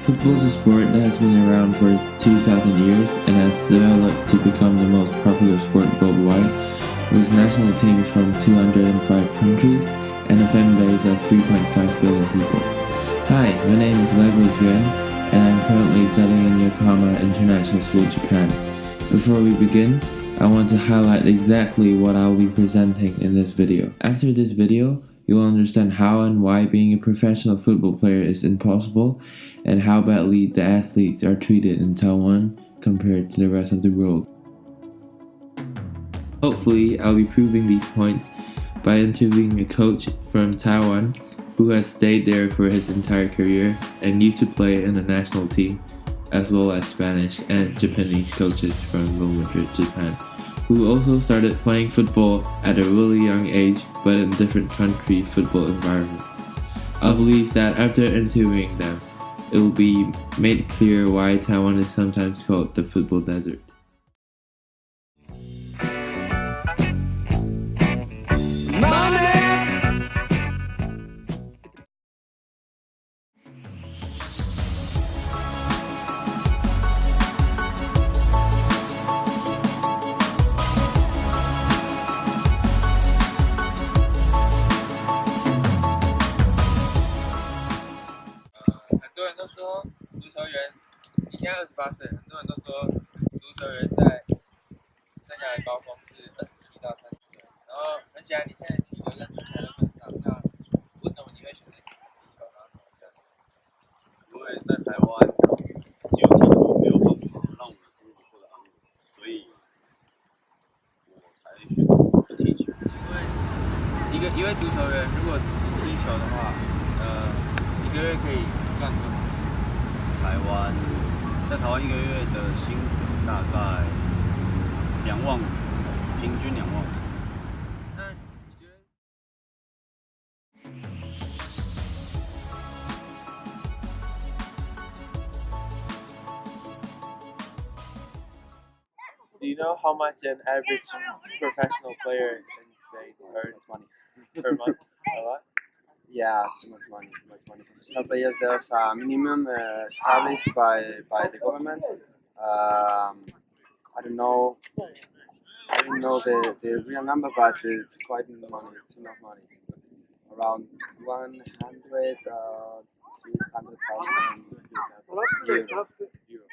Football is a sport that has been around for 2,000 years and has developed to become the most popular sport worldwide, with national teams from 205 countries and a fan base of 3.5 billion people. Hi, my name is Legolas, and I'm currently studying in Yokohama International School, Japan. Before we begin, I want to highlight exactly what I'll be presenting in this video. After this video, you will understand how and why being a professional football player is impossible, and how badly the athletes are treated in Taiwan compared to the rest of the world. Hopefully, I'll be proving these points by interviewing a coach from Taiwan who has stayed there for his entire career and used to play in the national team, as well as Spanish and Japanese coaches from Madrid, Japan, who also started playing football at a really young age but in different country football environments. I believe that after interviewing them, it will be made clear why Taiwan is sometimes called the football desert.你现在28岁，很多人都说足球员在生涯的高峰是27到30岁，然后很显然你现在体格跟足球都跟上，那为什么你会选择踢球呢？因为在台湾只有踢球没有办法让我的生活过得安稳，所以我才选择踢球。请问一位足球员如果只踢球的话，一个月可以赚多少？在台湾一个月的薪水大概2万5，平均2万5。那你觉得？Do you know how much an average professional player in Spain earns money per month? A lot? Yeah, too much money. Professional players, there's a minimum established by the government. I don't know the real number, but it's quite money. It's enough money. Around 100 200,000 euro.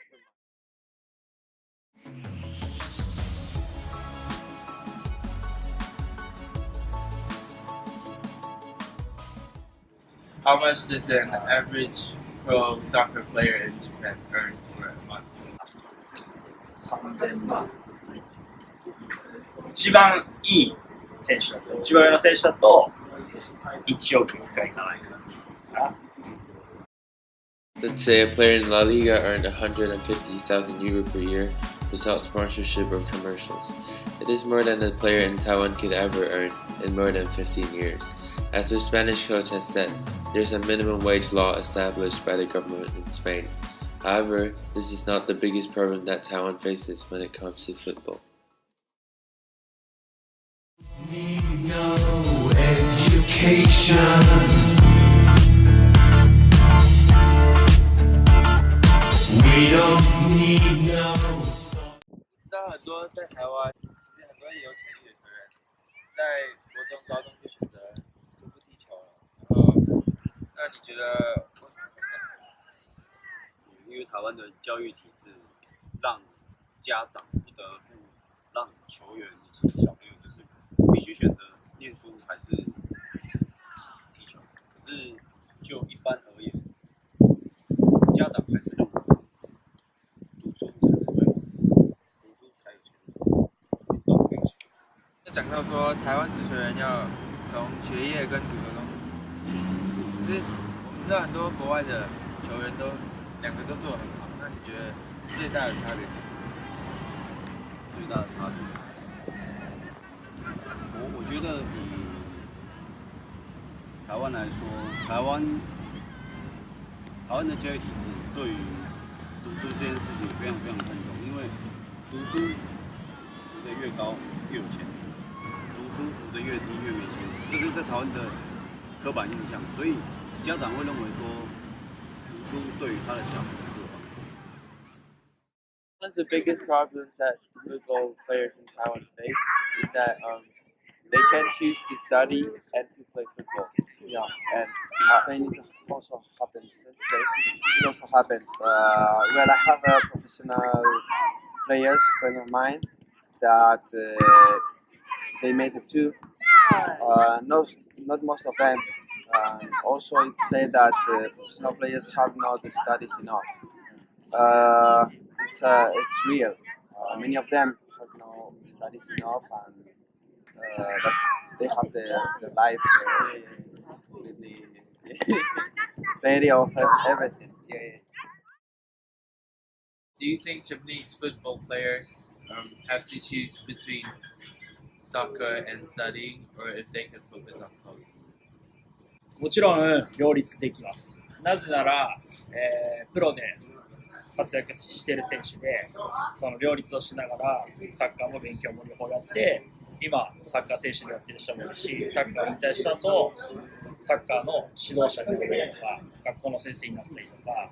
How much does an average pro soccer player in Japan earn for a month? 3000万。一番いい選手だと、一番上の選手だと1億いくかいかないか。Let's say a player in La Liga earned 150,000 euro per year without sponsorship or commercials. It is more than a player in Taiwan could ever earn in more than 15 years. As the Spanish coach has said, there's a minimum wage law established by the government in Spain. However, this is not the biggest problem that Taiwan faces when it comes to football. Need no education. We don't need no. 知道很多在台湾，其实很多有潜力的球员，在国中、高中就选择就不踢球了。然后，那你觉得为什么会这样？因为台湾的教育体制让家长不得不让球员以及小朋友就是必须选择念书还是踢球。可是就一般而言，家长还是认为读书才是最好的，读书才有钱，运动没有钱。讲到说台湾足球员要从学业跟足球中选，可是我们知道很多国外的球员都两个都做得很好，那你觉得最大的差别是什么？最大的差别，我觉得以台湾来说，台湾的教育体制对于读书这件事情非常非常看重，因为读书读得越高越有钱，读书读得越低越没钱，这是在台湾的刻板印象，所以家长会认为说，读书对于他的想法是有帮助。 One of the biggest problems that football players in Taiwan face is that they can choose to study and to play football. Yeah, And in Spain it also happens. It also happens. Well, I have a professional players, friend of mine, that they made it too. Not most of them. Also, it said that professional players have not studied enough. It's real. Many of them has no studies enough, and that they have the life with the plenty of everything. Yeah. Do you think Japanese football players have to choose between soccer and studying, or if they can focus on both? もちろん両立できます。なぜなら、プロで活躍している選手で、その両立をしながらサッカーも勉強も両方やって、今サッカー選手でやってる人もいるし、サッカーを引退した後、サッカーの指導者になったりとか、学校の先生になったりとか、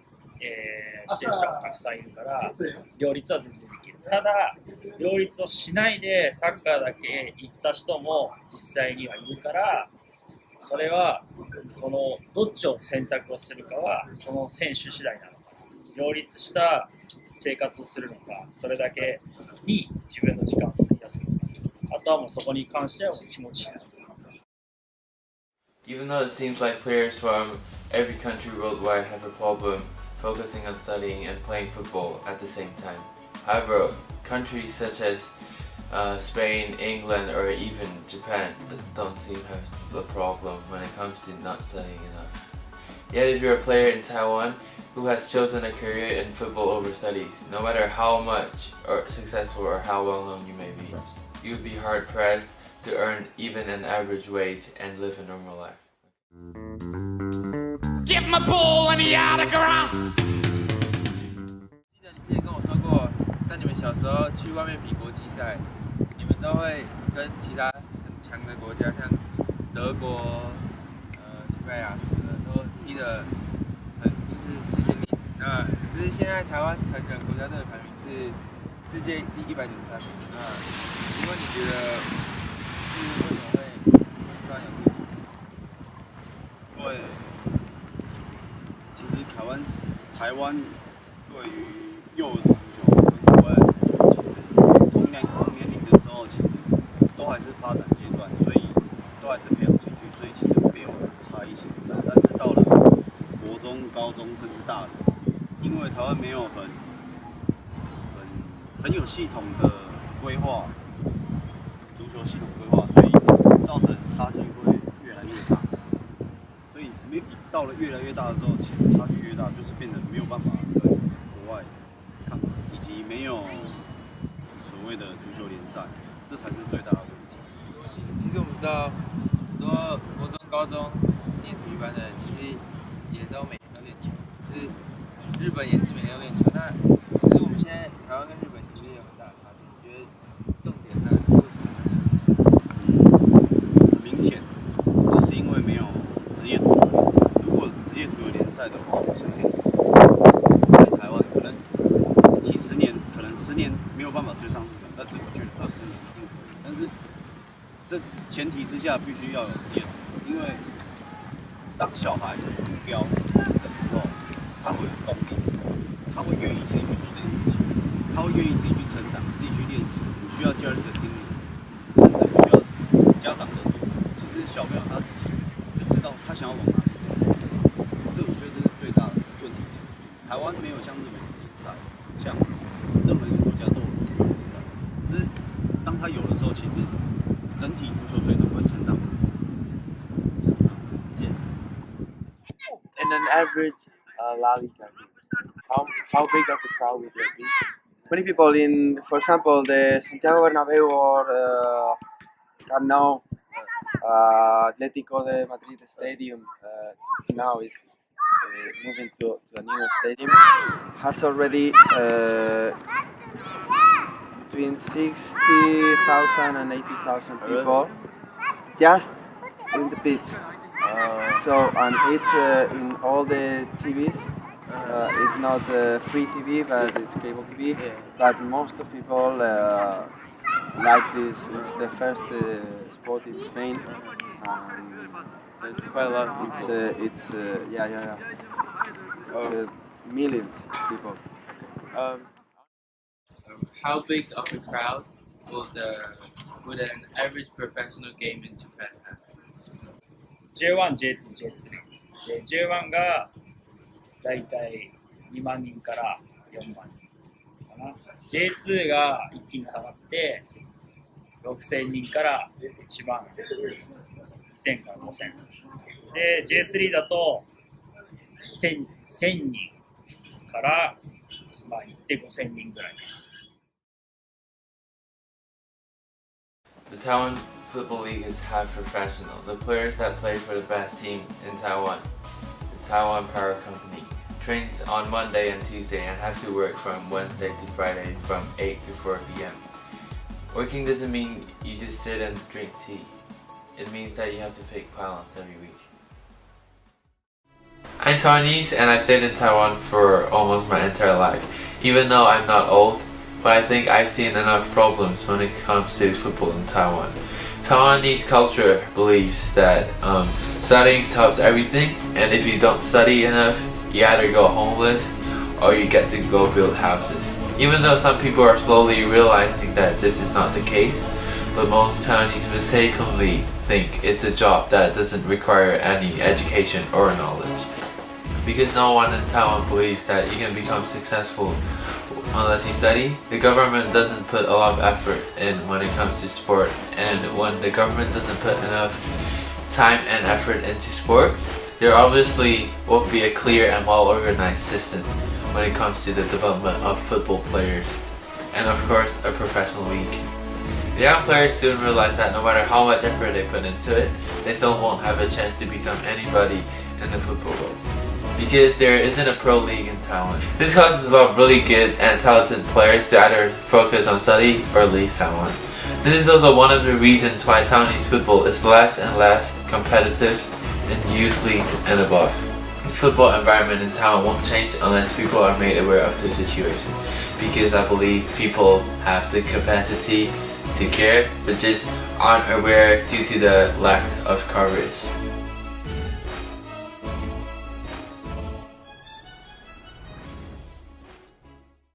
してる人がたくさんいるから、両立は全然できる。ただ、両立をしないでサッカーだけ行った人も実際にはいるから、それはそのどっちを選択をするかはその選手次第なのか、両立した生活をするのか、それだけに自分の時間を費やすのか、あとはもうそこに関しては気持ちしない。even though it seems like players from every country worldwide have a problem focusing on studying and playing football at the same time. However, countries such as Spain, England, or even Japan don't seem to have the problem when it comes to not studying enough. Yet if you're a player in Taiwan who has chosen a career in football over studies, no matter how much or successful or how well known you may be, you would be hard pressed to earn even an average wage and live a normal life. Give my ball any autographs. 记得你之前跟我说过，在你们小时候去外面比国际赛，你们都会跟其他很强的国家，像德国、西班牙什么的，都踢得就是势均力敌。那可是现在台湾成人国家队的排名是世界第193名。那请问你觉得是为什么会突然有这个情况？因为其实台湾对于幼儿足球跟国外的足球，其实同年龄的时候，其实都还是发展阶段，所以都还是培养进去，所以其实没有差异性很大。但是到了国中、高中甚至大人，因为台湾没有很有系统的规划足球系统规划，所以造成差距会越来越大。所以到了越来越大的时候，其实差距越大，就是变得没有办法跟国外抗衡，以及没有所谓的足球联赛，这才是最大的问题。其实我们知道，很多国中、高中念体育班的人，其实也都每天都练球。可是日本也是每天都练球。那其实我们现在台湾跟日本其实也有很大的差距。你觉得重点在为什么？很明显，就是因为没有职业足球联赛。如果职业足球联赛的话，我相信在台湾可能几十年，可能10年没有办法追上日本，但是我觉得20年一定可以。但是这前提之下，必须要有职业足球，因为当小孩有目标的时候，他会有动力，他会愿意自己去做这件事情，他会愿意自己去成长，自己去练习，不需要教练的叮咛，甚至不需要家长的督促。其实小朋友他自己就知道他想要往哪里走，至少这我觉得这是最大的问题点。台湾没有像日本有联赛，像任何一个国家都有足球联赛，可是当他有的时候，其实整体足球水准会成长。In an average La Liga game, how big of a crowd would there be? Many people in, for example, the Santiago Bernabéu or Camp Nou, Atlético de Madrid Stadium, now is moving to a new stadium, has already between 60,000 and 80,000 people just in the pitch. So, and it's in all the TVs, it's not free TV, but it's cable TV. Yeah. But most of people like this. It's the first sport in Spain. So it's quite a lot of people. It's millions of people. How big of a crowd would an average professional game in Japan have? J1、J2、J3 で J1 がだいたい2万人から4万人かな。J2 が一気に下がって6000人から1万2000から5000で J3 だと1000人からまあ行って5000人ぐらい。The Taiwan Football League is half professional. The players that play for the best team in Taiwan, the Taiwan Power Company, trains on Monday and Tuesday and have to work from Wednesday to Friday from 8 to 4 p.m. Working doesn't mean you just sit and drink tea. It means that you have to fake pylons every week. I'm Taiwanese and I've stayed in Taiwan for almost my entire life. Even though I'm not old, but I think I've seen enough problems when it comes to football in Taiwan. Taiwanese culture believes that studying tops everything, and if you don't study enough, you either go homeless or you get to go build houses. Even though some people are slowly realizing that this is not the case, but most Taiwanese mistakenly think it's a job that doesn't require any education or knowledge. Because no one in Taiwan believes that you can become successful unless you study, the government doesn't put a lot of effort in when it comes to sport, and when the government doesn't put enough time and effort into sports, there obviously won't be a clear and well-organized system when it comes to the development of football players, and of course a professional league. The young players soon realize that no matter how much effort they put into it, they still won't have a chance to become anybody in the football world, because there isn't a pro league in Taiwan. This causes a lot of really good and talented players to either focus on study or leave Taiwan. This is also one of the reasons why Taiwanese football is less and less competitive in youth leagues and above. The football environment in Taiwan won't change unless people are made aware of the situation, because I believe people have the capacity to care but just aren't aware due to the lack of coverage.